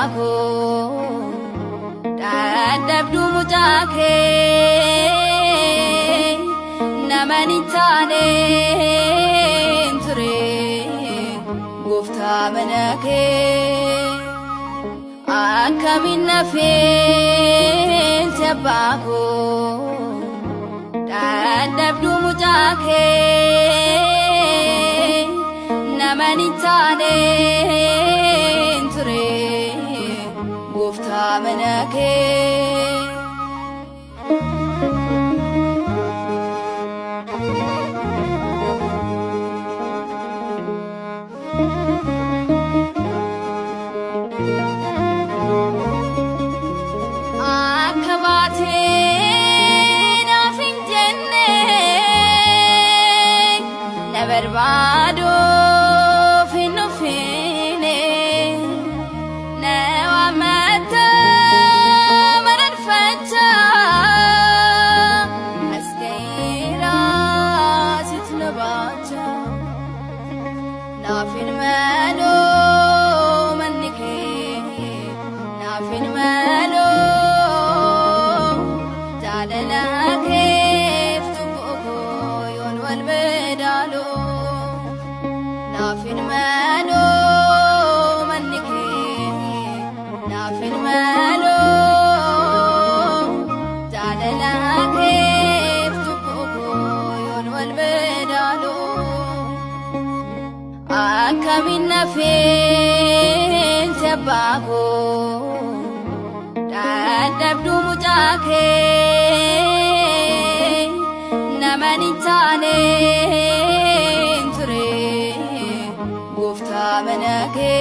bako dadabdu mujake namani tane ture gufta manake akamin nafil bako dadabdu mujake namani tane ture gufta manake Barbado fino fine newa mata maran facha askeira sitnabacha nafin malo manike nafin malo jalala keftuko yon wal bedalo nafin malo manike nafin malo jalala keftuko yon wal bedalo akamin nafil bako dadabdu mujake namani tane ture gufta manake